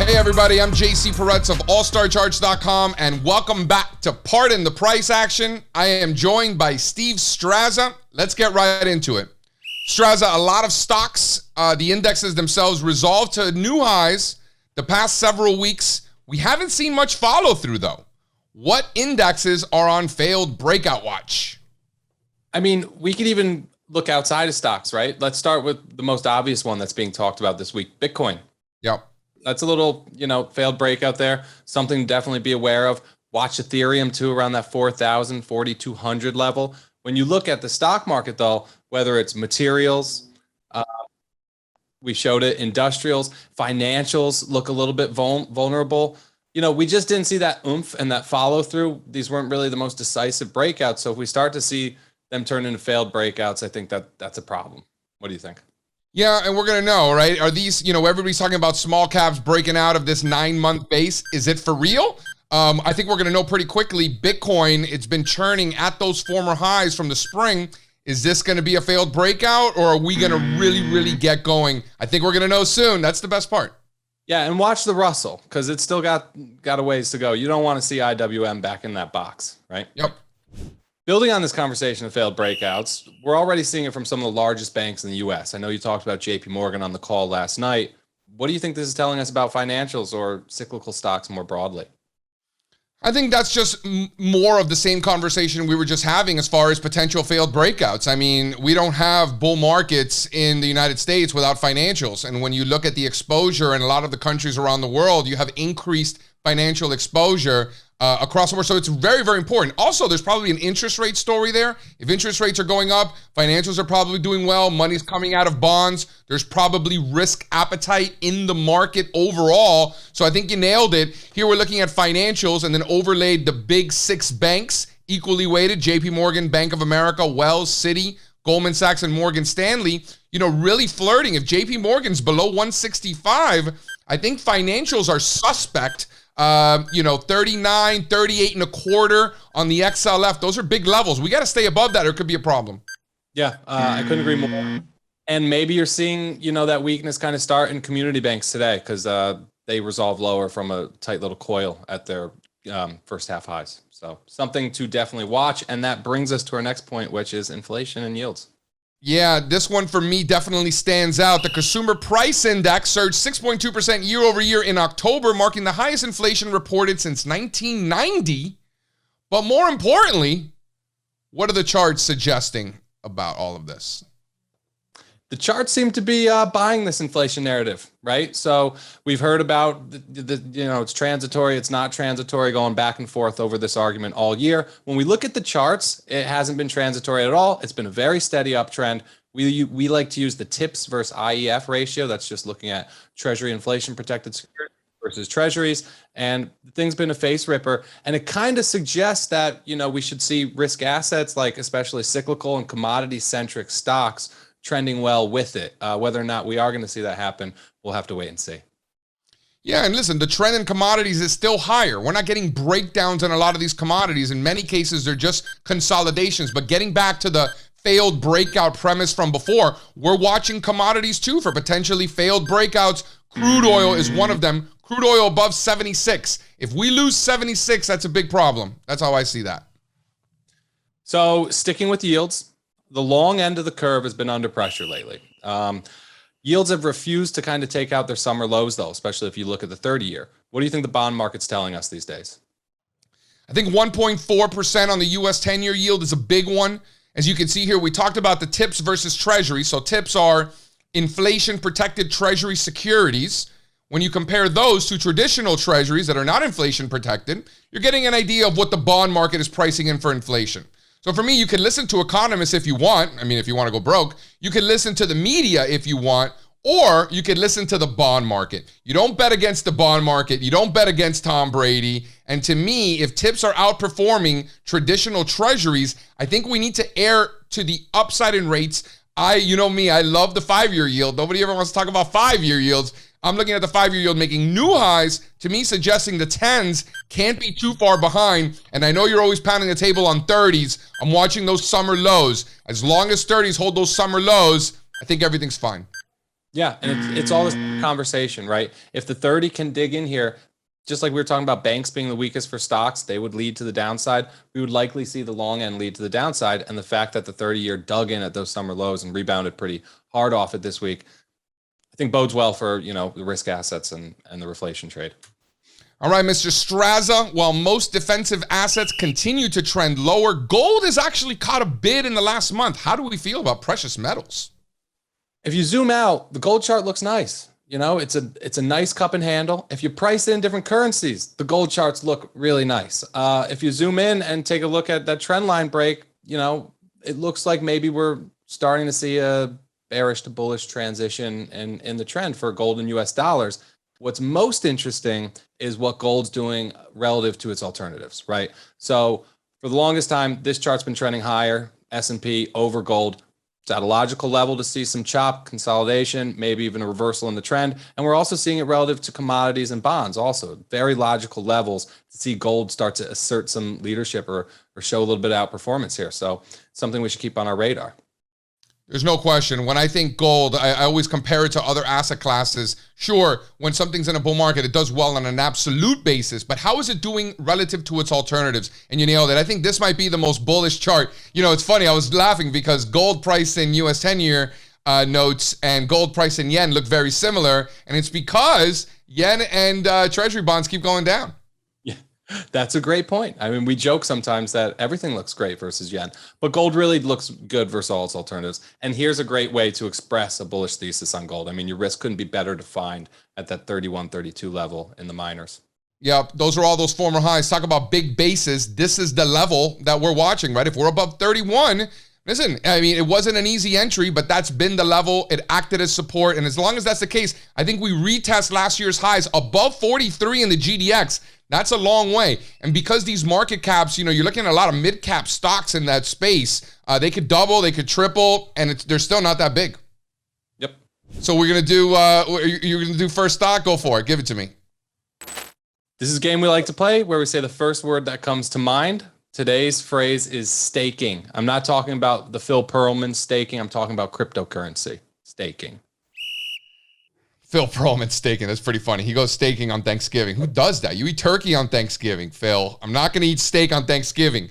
Hey everybody, I'm JC Parets of AllStarCharts.com and welcome back to Pardon the Price Action. I am joined by Steve Strazza. Let's get right into it. Strazza, a lot of stocks, the indexes themselves resolved to new highs the past several weeks. We haven't seen much follow through though. What indexes are on failed breakout watch? I mean, we could even look outside of stocks, right? Let's start with the most obvious one that's being talked about this week, Bitcoin. Yep. That's a little, failed breakout there. Something to definitely be aware of. Watch Ethereum too, around that 4,000, 4,200 level. When you look at the stock market though, whether it's materials, we showed it, industrials, financials look a little bit vulnerable. We just didn't see that oomph and that follow through. These weren't really the most decisive breakouts. So if we start to see them turn into failed breakouts, I think that's a problem. What do you think? Yeah, and we're going to know, right? Are these, everybody's talking about small caps breaking out of this 9-month base. Is it for real? I think we're going to know pretty quickly. Bitcoin, it's been churning at those former highs from the spring. Is this going to be a failed breakout, or are we going to really get going? I think we're going to know soon. That's the best part. Yeah, and watch the Russell, because it's still got a ways to go. You don't want to see IWM back in that box, right? Yep. Building on this conversation of failed breakouts, we're already seeing it from some of the largest banks in the U.S. I know you talked about JP Morgan on the call last night. What do you think this is telling us about financials or cyclical stocks more broadly? I think that's just more of the same conversation we were just having as far as potential failed breakouts. I mean, we don't have bull markets in the United States without financials. And when you look at the exposure in a lot of the countries around the world, you have increased financial exposure across the board. So it's very, very important. Also, there's probably an interest rate story there. If interest rates are going up, financials are probably doing well. Money's coming out of bonds. There's probably risk appetite in the market overall. So I think you nailed it. Here we're looking at financials and then overlaid the big 6 banks, equally weighted: JP Morgan, Bank of America, Wells, Citi, Goldman Sachs, and Morgan Stanley, really flirting. If JP Morgan's below 165, I think financials are suspect. 39, 38 and a quarter on the XLF. Those are big levels. We got to stay above that or it could be a problem. Yeah, I couldn't agree more. And maybe you're seeing, that weakness kind of start in community banks today because they resolve lower from a tight little coil at their first half highs. So something to definitely watch. And that brings us to our next point, which is inflation and yields. Yeah, this one for me definitely stands out. The Consumer Price Index surged 6.2% year over year in October, marking the highest inflation reported since 1990. But more importantly, what are the charts suggesting about all of this? The charts seem to be buying this inflation narrative, right? So we've heard about it's transitory, it's not transitory, going back and forth over this argument all year. When we look at the charts, it hasn't been transitory at all. It's been a very steady uptrend. We like to use the TIPS versus IEF ratio. That's just looking at Treasury inflation protected securities versus Treasuries. And the thing's been a face ripper. And it kind of suggests that, we should see risk assets, like especially cyclical and commodity centric stocks, trending well with it. Whether or not we are going to see that happen, we'll have to wait and see. Yeah, and listen, the trend in commodities is still higher. We're not getting breakdowns on a lot of these commodities. In many cases, they're just consolidations. But getting back to the failed breakout premise from before, we're watching commodities too for potentially failed breakouts. Crude oil is one of them. Crude oil above 76. If we lose 76, that's a big problem. That's how I see that. So sticking with yields, the long end of the curve has been under pressure lately. Yields have refused to kind of take out their summer lows, though, especially if you look at the 30-year. What do you think the bond market's telling us these days? I think 1.4% on the U.S. 10-year yield is a big one. As you can see here, we talked about the TIPS versus Treasury. So TIPS are inflation-protected Treasury securities. When you compare those to traditional Treasuries that are not inflation-protected, you're getting an idea of what the bond market is pricing in for inflation. So for me, you can listen to economists if you want. I mean, if you want to go broke, you can listen to the media if you want, or you can listen to the bond market. You don't bet against the bond market. You don't bet against Tom Brady. And to me, if TIPS are outperforming traditional Treasuries, I think we need to err to the upside in rates. You know me, I love the 5-year yield. Nobody ever wants to talk about 5-year yields. I'm looking at the 5-year yield making new highs, to me suggesting the 10s can't be too far behind. And I know you're always pounding the table on 30s. I'm watching those summer lows. As long as 30s hold those summer lows, I think everything's fine. Yeah, and it's all this conversation, right? If the 30 can dig in here, just like we were talking about banks being the weakest for stocks, they would lead to the downside. We would likely see the long end lead to the downside. And the fact that the 30-year dug in at those summer lows and rebounded pretty hard off it this week, I think bodes well for, the risk assets and the reflation trade. All right, Mr. Strazza, while most defensive assets continue to trend lower, gold has actually caught a bid in the last month. How do we feel about precious metals? If you zoom out, the gold chart looks nice. It's a nice cup and handle. If you price in different currencies, the gold charts look really nice. If you zoom in and take a look at that trend line break, it looks like maybe we're starting to see a bearish to bullish transition in the trend for gold and US dollars. What's most interesting is what gold's doing relative to its alternatives, right? So for the longest time, this chart's been trending higher, S&P over gold. It's at a logical level to see some chop, consolidation, maybe even a reversal in the trend. And we're also seeing it relative to commodities and bonds also. Very logical levels to see gold start to assert some leadership or show a little bit of outperformance here. So something we should keep on our radar. There's no question. When I think gold, I always compare it to other asset classes. Sure, when something's in a bull market, it does well on an absolute basis, but how is it doing relative to its alternatives? And you nailed it. I think this might be the most bullish chart. It's funny. I was laughing because gold price in US 10-year notes and gold price in yen look very similar, and it's because yen and treasury bonds keep going down. That's a great point. I mean, we joke sometimes that everything looks great versus yen, but gold really looks good versus all its alternatives. And here's a great way to express a bullish thesis on gold. I mean, your risk couldn't be better defined at that 31, 32 level in the minors. Yep, those are all those former highs. Talk about big bases. This is the level that we're watching, right? If we're above 31, listen, I mean, it wasn't an easy entry, but that's been the level. It acted as support. And as long as that's the case, I think we retest last year's highs above 43 in the GDX. That's a long way. And because these market caps, you're looking at a lot of mid-cap stocks in that space. They could double, they could triple, and they're still not that big. Yep. So we're going to do, you're going to do first stock? Go for it. Give it to me. This is a game we like to play where we say the first word that comes to mind. Today's phrase is staking. I'm not talking about the Phil Pearlman staking. I'm talking about cryptocurrency staking. Phil Pearlman staking. That's pretty funny. He goes staking on Thanksgiving. Who does that? You eat turkey on Thanksgiving, Phil. I'm not going to eat steak on Thanksgiving.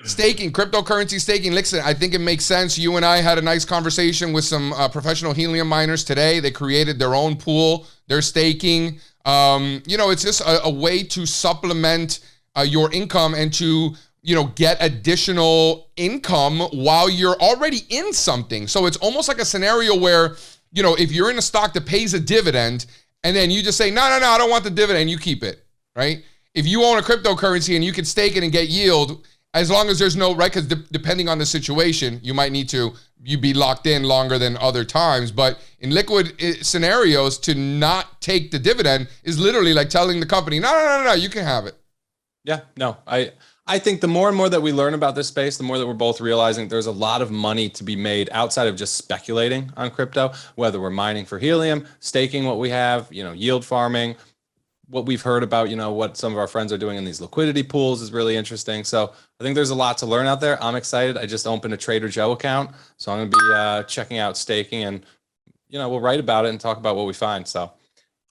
Staking, cryptocurrency staking. Listen, I think it makes sense. You and I had a nice conversation with some professional helium miners today. They created their own pool. They're staking. It's just a way to supplement your income and to, get additional income while you're already in something. So it's almost like a scenario where, if you're in a stock that pays a dividend and then you just say, no, I don't want the dividend, you keep it, right? If you own a cryptocurrency and you can stake it and get yield, as long as there's no, right? Because depending on the situation, you might need to, you be locked in longer than other times. But in liquid scenarios, to not take the dividend is literally like telling the company, no, you can have it. Yeah, no, I think the more and more that we learn about this space, the more that we're both realizing there's a lot of money to be made outside of just speculating on crypto, whether we're mining for helium, staking what we have, yield farming, what we've heard about, what some of our friends are doing in these liquidity pools is really interesting. So I think there's a lot to learn out there. I'm excited. I just opened a Trader Joe account, so I'm going to be checking out staking and, we'll write about it and talk about what we find. So.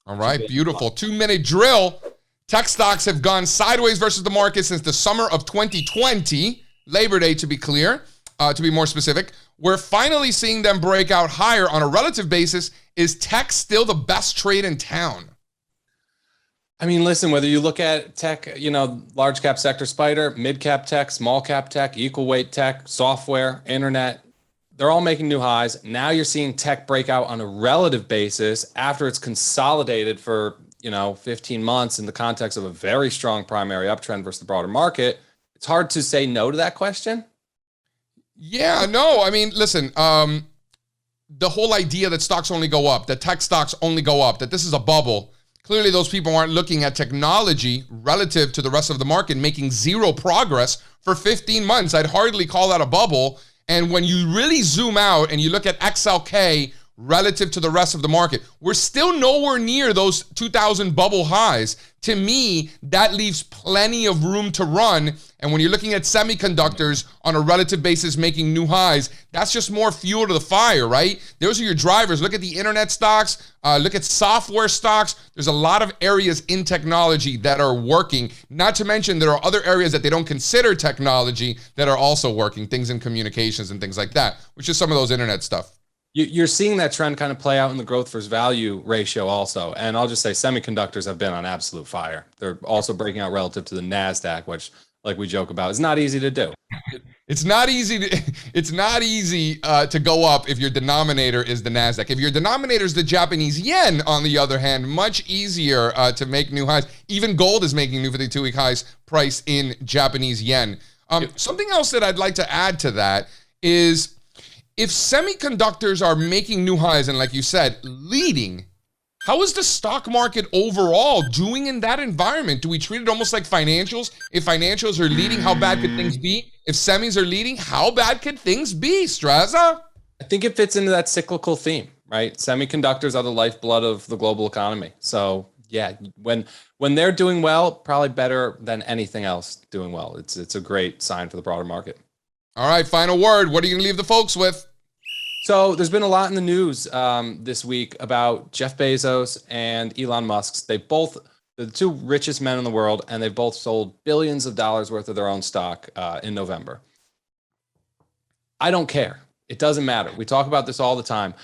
All right, beautiful. 2-minute drill. Tech stocks have gone sideways versus the market since the summer of 2020, Labor Day to be clear, to be more specific. We're finally seeing them break out higher on a relative basis. Is tech still the best trade in town? I mean, listen, whether you look at tech, large cap sector spider, mid cap tech, small cap tech, equal weight tech, software, internet, they're all making new highs. Now you're seeing tech break out on a relative basis after it's consolidated for 15 months in the context of a very strong primary uptrend versus the broader market. It's hard to say no to that question. Yeah, no. I mean, listen, the whole idea that stocks only go up, that tech stocks only go up, that this is a bubble. Clearly, those people aren't looking at technology relative to the rest of the market, making zero progress for 15 months. I'd hardly call that a bubble. And when you really zoom out and you look at XLK relative to the rest of the market, we're still nowhere near those 2000 bubble highs. To me, that leaves plenty of room to run. And when you're looking at semiconductors on a relative basis making new highs, that's just more fuel to the fire, right? Those are your drivers. Look at the internet stocks, look at software stocks. There's a lot of areas in technology that are working, not to mention there are other areas that they don't consider technology that are also working, things in communications and things like that, which is some of those internet stuff. You're seeing that trend kind of play out in the growth versus value ratio also. And I'll just say semiconductors have been on absolute fire. They're also breaking out relative to the NASDAQ, which, like we joke about, is not easy to do. It's not easy to go up if your denominator is the NASDAQ. If your denominator is the Japanese yen, on the other hand, much easier to make new highs. Even gold is making new 52-week highs price in Japanese yen. Something else that I'd like to add to that is if semiconductors are making new highs and, like you said, leading, how is the stock market overall doing in that environment? Do we treat it almost like financials? If financials are leading, how bad could things be? If semis are leading, how bad could things be, Strazza? I think it fits into that cyclical theme, right? Semiconductors are the lifeblood of the global economy. So yeah, when they're doing well, probably better than anything else doing well. It's a great sign for the broader market. All right, final word. What are you going to leave the folks with? So there's been a lot in the news this week about Jeff Bezos and Elon Musk. They're the two richest men in the world, and they've both sold billions of dollars worth of their own stock in November. I don't care. It doesn't matter. We talk about this all the time.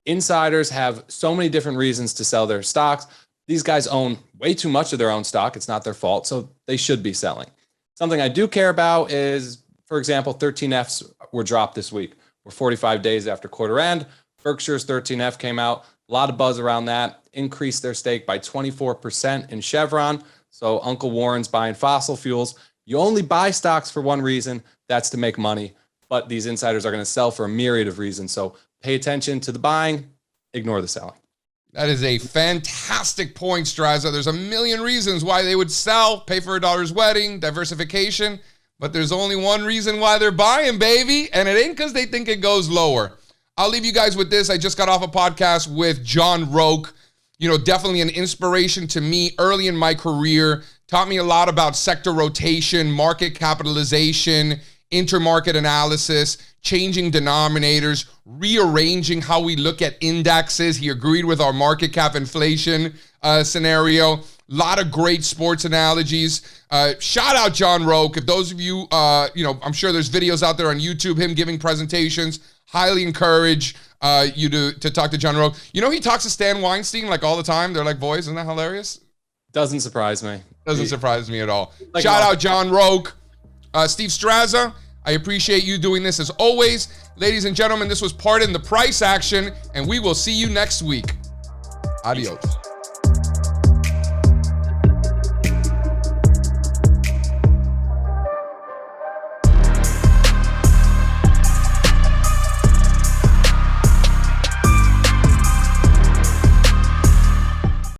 Insiders have so many different reasons to sell their stocks. These guys own way too much of their own stock. It's not their fault, so they should be selling. Something I do care about is, for example, 13Fs were dropped this week. We're 45 days after quarter end. Berkshire's 13F came out. A lot of buzz around that. Increased their stake by 24% in Chevron. So Uncle Warren's buying fossil fuels. You only buy stocks for one reason. That's to make money. But these insiders are going to sell for a myriad of reasons. So pay attention to the buying. Ignore the selling. That is a fantastic point, Strazza. There's a million reasons why they would sell, pay for a daughter's wedding, diversification. But there's only one reason why they're buying, baby, and it ain't because they think it goes lower. I'll leave you guys with this. I just got off a podcast with John Roque. You know, definitely an inspiration to me early in my career. Taught me a lot about sector rotation, market capitalization, intermarket analysis, changing denominators, rearranging how we look at indexes. He agreed with our market cap inflation scenario. A lot of great sports analogies. Shout out John Roque. If those of you, I'm sure there's videos out there on YouTube, him giving presentations. Highly encourage you to talk to John Roque. You know, he talks to Stan Weinstein like all the time. They're like boys. Isn't that hilarious? Doesn't surprise me. Doesn't surprise me at all. Shout out John Roque. Steve Strazza, I appreciate you doing this as always. Ladies and gentlemen, this was Part in the Price Action, and we will see you next week. Adios.